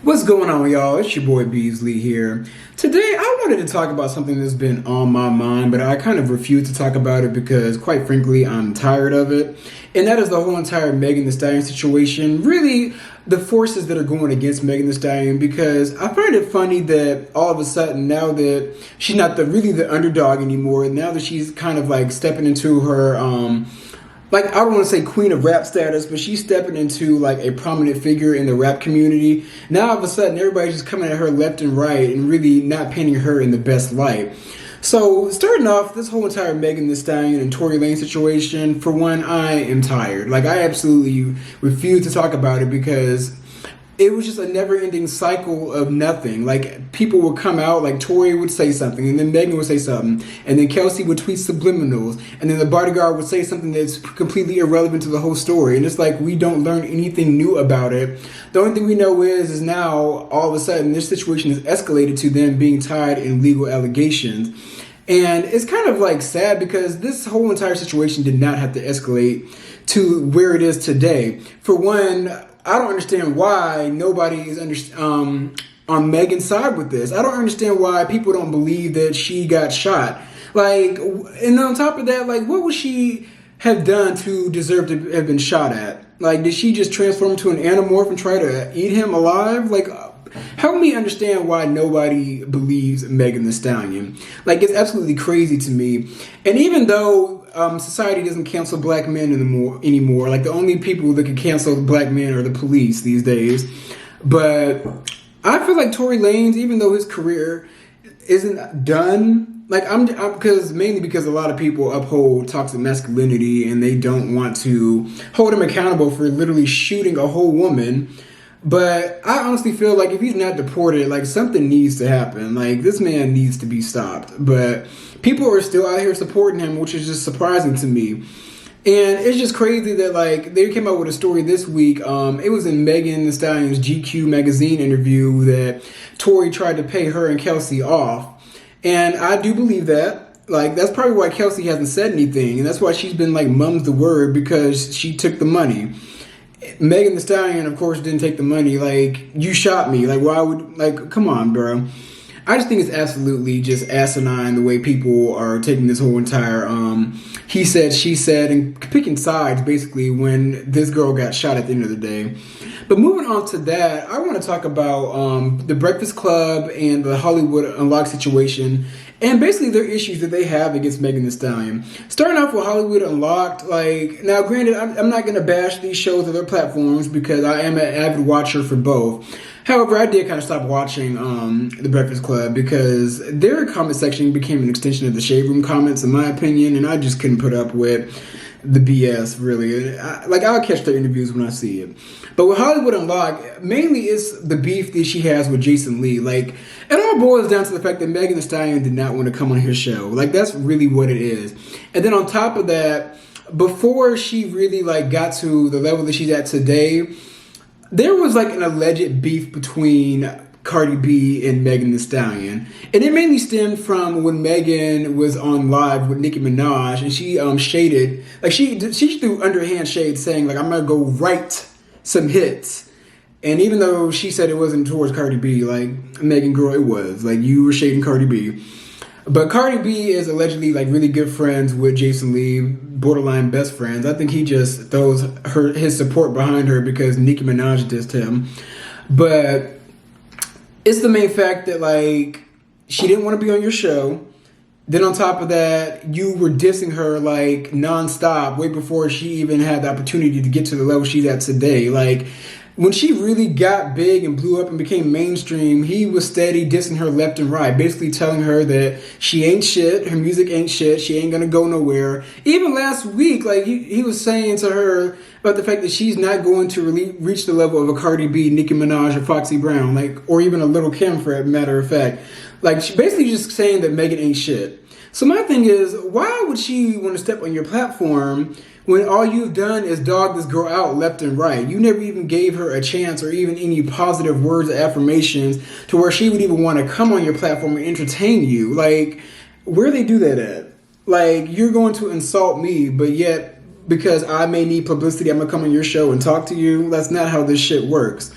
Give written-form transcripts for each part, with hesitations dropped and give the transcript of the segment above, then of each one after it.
What's going on, y'all? It's your boy Beasley here. Today, I wanted to talk about something that's been on my mind, but I kind of refuse to talk about it because, quite frankly, I'm tired of it. And that is the whole entire Megan Thee Stallion situation. Really, the forces that are going against Megan Thee Stallion, because I find it funny that all of a sudden, now that she's not really the underdog anymore, now that she's kind of like stepping into her like, I don't want to say queen of rap status, but she's stepping into like a prominent figure in the rap community. Now all of a sudden everybody's just coming at her left and right and really not painting her in the best light. So starting off, this whole entire Megan Thee Stallion and Tory Lanez situation, for one, I am tired. Like, I absolutely refuse to talk about it because it was just a never-ending cycle of nothing. Like, people would come out, like Tori would say something, and then Megan would say something, and then Kelsey would tweet subliminals, and then the bodyguard would say something that's completely irrelevant to the whole story. And it's like we don't learn anything new about it. The only thing we know is now all of a sudden this situation has escalated to them being tied in legal allegations. And it's kind of like sad because this whole entire situation did not have to escalate to where it is today. For one, I don't understand why nobody is on Megan's side with this. I don't understand why people don't believe that she got shot. Like, and on top of that, like, what would she have done to deserve to have been shot at? Like, did she just transform into an animorph and try to eat him alive? Like, help me understand why nobody believes Megan Thee Stallion. Like, it's absolutely crazy to me. And even though society doesn't cancel black men anymore, like, the only people that can cancel black men are the police these days. But I feel like Tory Lanez, even though his career isn't done, like, I'm mainly because a lot of people uphold toxic masculinity and they don't want to hold him accountable for literally shooting a whole woman. But I honestly feel like if he's not deported, like, something needs to happen. Like, this man needs to be stopped. But people are still out here supporting him, which is just surprising to me. And it's just crazy that, like, they came out with a story this week. It was in Megan Thee Stallion's GQ magazine interview that Tory tried to pay her and Kelsey off. And I do believe that. Like, that's probably why Kelsey hasn't said anything. And that's why she's been, like, mum's the word, because she took the money. Megan Thee Stallion, of course, didn't take the money. Like, you shot me. Like, why would, like, come on, bro. I just think it's absolutely just asinine the way people are taking this whole entire he said, she said, and picking sides, basically, when this girl got shot at the end of the day. But moving on to that, I want to talk about the Breakfast Club and the Hollywood Unlocked situation, and basically their issues that they have against Megan Thee Stallion. Starting off with Hollywood Unlocked, like, now granted, I'm not going to bash these shows or their platforms because I am an avid watcher for both. However, I did kind of stop watching The Breakfast Club because their comment section became an extension of the Shade Room comments, in my opinion, and I just couldn't put up with the BS, really. I'll catch their interviews when I see it. But with Hollywood Unlocked, mainly it's the beef that she has with Jason Lee. Like, it all boils down to the fact that Megan Thee Stallion did not want to come on his show. Like, that's really what it is. And then on top of that, before she really, like, got to the level that she's at today, there was, like, an alleged beef between Cardi B and Megan Thee Stallion. And it mainly stemmed from when Megan was on live with Nicki Minaj, and she shaded, like, she threw underhand shade saying, like, I'm going to go write some hits. And even though she said it wasn't towards Cardi B, like, Megan, girl, it was. Like, you were shading Cardi B. But Cardi B is allegedly, like, really good friends with Jason Lee, borderline best friends. I think he just throws his support behind her because Nicki Minaj dissed him. But it's the main fact that, like, she didn't want to be on your show. Then on top of that, you were dissing her, like, nonstop way before she even had the opportunity to get to the level she's at today. Like, when she really got big and blew up and became mainstream, he was steady dissing her left and right, basically telling her that she ain't shit, her music ain't shit, she ain't gonna go nowhere. Even last week, like, he was saying to her about the fact that she's not going to really reach the level of a Cardi B, Nicki Minaj, or Foxy Brown, like, or even a Lil' Kim, for a matter of fact. Like, she basically just saying that Megan ain't shit. So my thing is, why would she want to step on your platform when all you've done is dog this girl out left and right? You never even gave her a chance or even any positive words or affirmations to where she would even want to come on your platform and entertain you. Like, where they do that at? Like, you're going to insult me, but yet because I may need publicity, I'm going to come on your show and talk to you? That's not how this shit works.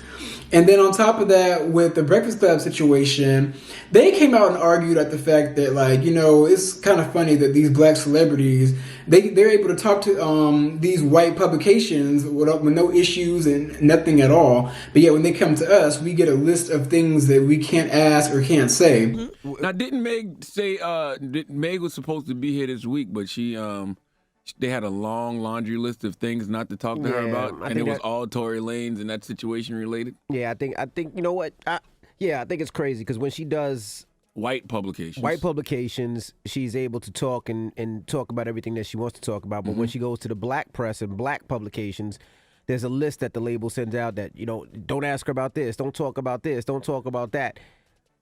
And then on top of that, with the Breakfast Club situation, they came out and argued at the fact that, like, it's kind of funny that these black celebrities, they're able to talk to these white publications with no issues and nothing at all. But yet when they come to us, we get a list of things that we can't ask or can't say. Now, didn't Meg say Meg was supposed to be here this week, but they had a long laundry list of things not to talk to her about, and it was all Tory Lanez and that situation related. Yeah, I think you know what? I think it's crazy because when she does white publications, she's able to talk and talk about everything that she wants to talk about. But when she goes to the black press and black publications, there's a list that the label sends out that, don't ask her about this, don't talk about this, don't talk about that.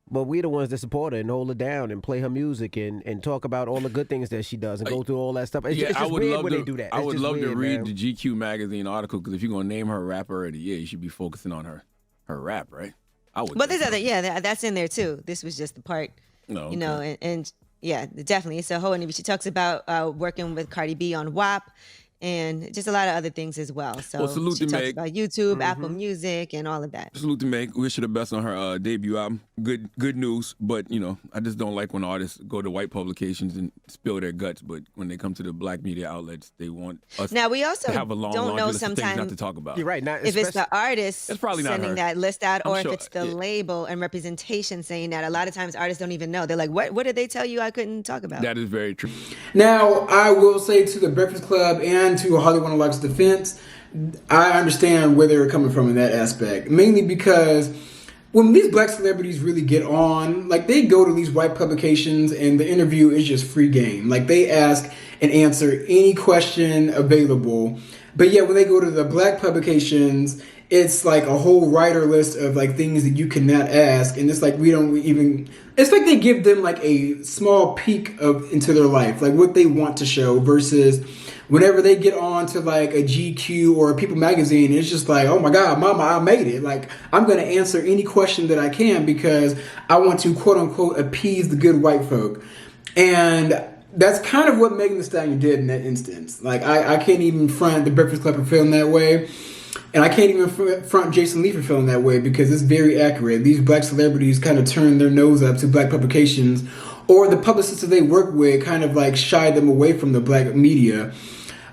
But we're the ones that support her and hold her down and play her music and talk about all the good things that she does and go through all that stuff. It's just weird when they do that. I would love to read the GQ magazine article because if you're going to name her a rapper of the year, you should be focusing on her rap, right? But there's that's in there too. This was just the part, and yeah, definitely. It's a whole interview. She talks about working with Cardi B on WAP. And just a lot of other things as well. So salute she to talks Meg. about YouTube, Apple Music, and all of that. Salute to Meg. Wish her the best on her debut album. Good news. But, I just don't like when artists go to white publications and spill their guts. But when they come to the black media outlets, they want us we also to have a long don't know list of things sometimes not to talk about. You're right. If it's the artist sending that list out, or if it's the yeah. label and representation saying that. A lot of times artists don't even know. They're like, what did they tell you I couldn't talk about? That is very true. Now, I will say to the Breakfast Club and to Hollywood Unlock's defense, I understand where they're coming from in that aspect. Mainly because when these black celebrities really get on, like, they go to these white publications and the interview is just free game. Like, they ask and answer any question available. But yet when they go to the black publications, it's like a whole writer list of like things that you cannot ask, and it's like it's like they give them like a small peek into their life, like what they want to show, versus whenever they get on to like a GQ or a People magazine, it's just like, oh my God, mama, I made it. Like, I'm going to answer any question that I can because I want to, quote unquote, appease the good white folk. And that's kind of what Megan Thee Stallion did in that instance. Like, I can't even front the Breakfast Club for feeling that way. And I can't even front Jason Lee for feeling that way because it's very accurate. These black celebrities kind of turn their nose up to black publications, or the publicists that they work with kind of like shy them away from the black media.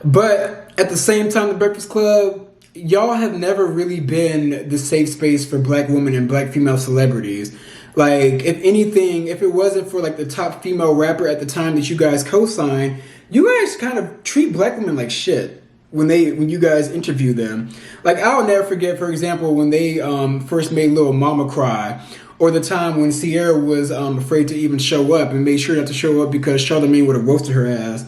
But at the same time, the Breakfast Club, y'all have never really been the safe space for black women and black female celebrities. Like, if anything, if it wasn't for like the top female rapper at the time that you guys co-signed, you guys kind of treat black women like shit when you guys interview them. Like, I'll never forget, for example, when they first made Lil Mama cry, or the time when Sierra was afraid to even show up and made sure not to show up because Charlamagne would have roasted her ass.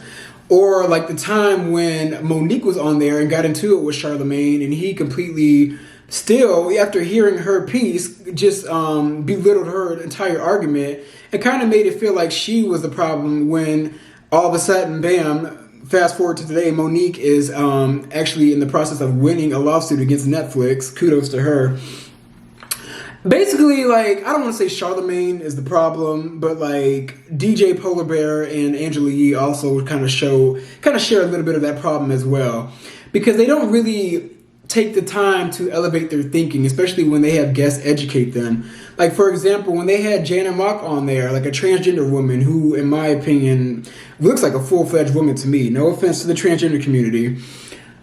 Or like the time when Monique was on there and got into it with Charlamagne, and he completely, still, after hearing her piece, just belittled her entire argument and kind of made it feel like she was the problem, when all of a sudden, bam, fast forward to today, Monique is actually in the process of winning a lawsuit against Netflix. Kudos to her. Basically, like, I don't want to say Charlamagne is the problem, but like DJ Polar Bear and Angela Yee also kind of share a little bit of that problem as well, because they don't really take the time to elevate their thinking, especially when they have guests educate them. Like, for example, when they had Jana Mock on there, like a transgender woman who, in my opinion, looks like a full-fledged woman to me. No offense to the transgender community.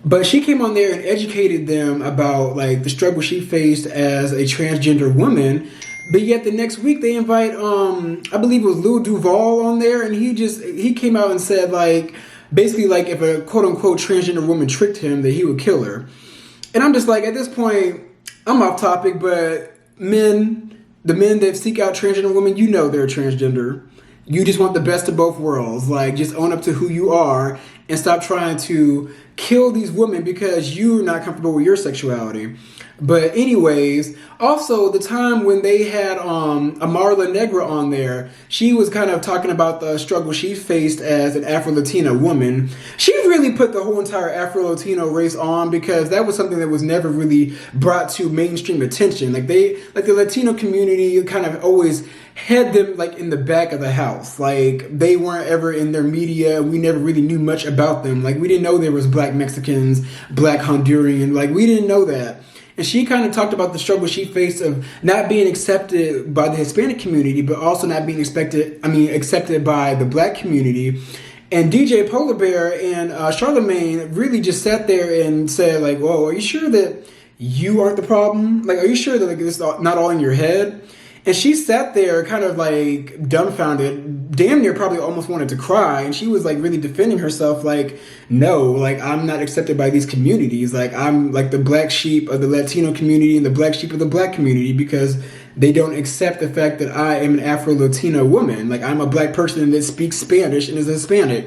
But she came on there and educated them about like the struggle she faced as a transgender woman. But yet the next week they invite, I believe it was Lil Duval on there, and he came out and said, like, basically like if a quote-unquote transgender woman tricked him, that he would kill her. And I'm just like, at this point, I'm off topic, but the men that seek out transgender women, you know they're transgender. You just want the best of both worlds. Like, just own up to who you are and stop trying to kill these women because you're not comfortable with your sexuality. But anyways, also the time when they had Amarla Negra on there, she was kind of talking about the struggle she faced as an Afro-Latina woman. She really put the whole entire Afro-Latino race on, because that was something that was never really brought to mainstream attention. Like, the Latino community kind of always had them like in the back of the house. Like, they weren't ever in their media. We never really knew much about them. Like, we didn't know there was black Mexicans, black Honduran. Like, we didn't know that. and she kind of talked about the struggle she faced of not being accepted by the Hispanic community, but also not being accepted by the Black community. And DJ Polar Bear and Charlemagne really just sat there and said, like, "Whoa, are you sure that you aren't the problem? Like, are you sure that like this is not all in your head?" And she sat there kind of like dumbfounded, damn near probably almost wanted to cry. And she was like really defending herself like, no, like I'm not accepted by these communities. Like I'm like the black sheep of the Latino community and the black sheep of the Black community because they don't accept the fact that I am an Afro-Latina woman. Like I'm a Black person that speaks Spanish and is Hispanic.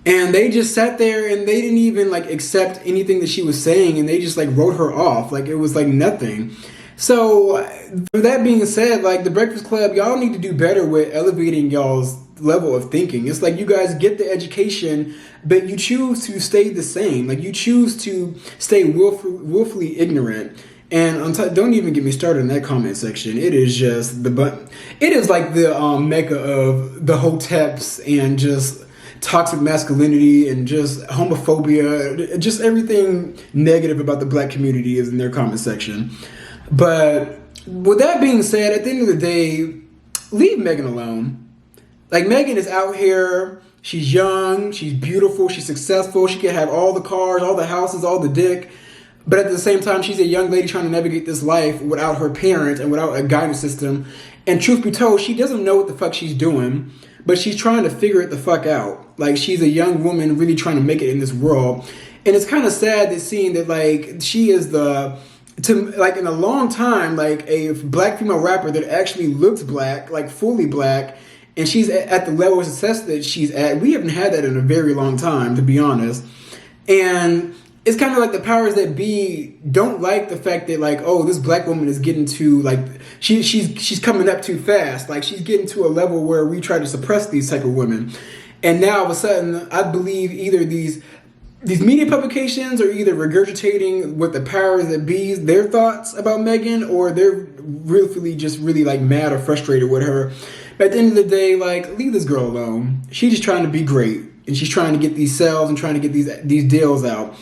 And they just sat there and they didn't even like accept anything that she was saying, and they just like wrote her off. Like it was like nothing. So, with that being said, like the Breakfast Club, y'all need to do better with elevating y'all's level of thinking. It's like you guys get the education, but you choose to stay the same. Like you choose to stay willfully ignorant. And don't even get me started in that comment section. It is just it is like the mecca of the hoteps and just toxic masculinity and just homophobia. Just everything negative about the Black community is in their comment section. But with that being said, at the end of the day, leave Megan alone. Like Megan is out here, she's young, she's beautiful, she's successful, she can have all the cars, all the houses, all the dick. But at the same time, she's a young lady trying to navigate this life without her parents and without a guidance system. And truth be told, she doesn't know what the fuck she's doing, but she's trying to figure it the fuck out. Like she's a young woman really trying to make it in this world. And it's kind of sad that seeing that like she is in a long time, like a Black female rapper that actually looks Black, like fully Black, and she's at the level of success that she's at. We haven't had that in a very long time, to be honest. And it's kind of like the powers that be don't like the fact that like, oh, this Black woman is getting to like she's coming up too fast. Like she's getting to a level where we try to suppress these type of women. And now all of a sudden, I believe either these media publications are either regurgitating what the powers that be, their thoughts about Megan, or they're really like mad or frustrated with her. But at the end of the day, like, leave this girl alone. She's just trying to be great, and she's trying to get these sales and trying to get these deals out.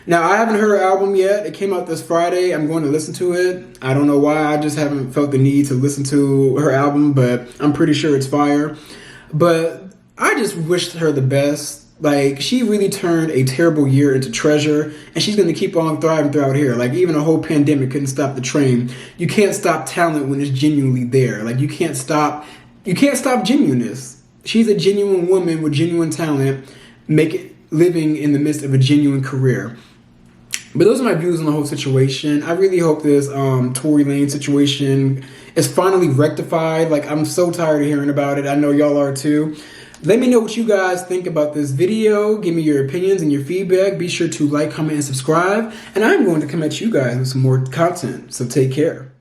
Now, I haven't heard her album yet. It came out this Friday. I'm going to listen to it. I don't know why. I just haven't felt the need to listen to her album, but I'm pretty sure it's fire. But I just wished her the best. Like, she really turned a terrible year into treasure, and she's going to keep on thriving throughout here. Like, even a whole pandemic couldn't stop the train. You can't stop talent when it's genuinely there. Like, you can't stop genuineness. She's a genuine woman with genuine talent, living in the midst of a genuine career. But those are my views on the whole situation. I really hope this Tory Lanez situation is finally rectified. Like, I'm so tired of hearing about it. I know y'all are too. Let me know what you guys think about this video. Give me your opinions and your feedback. Be sure to like, comment, and subscribe. And I'm going to come at you guys with some more content. So take care.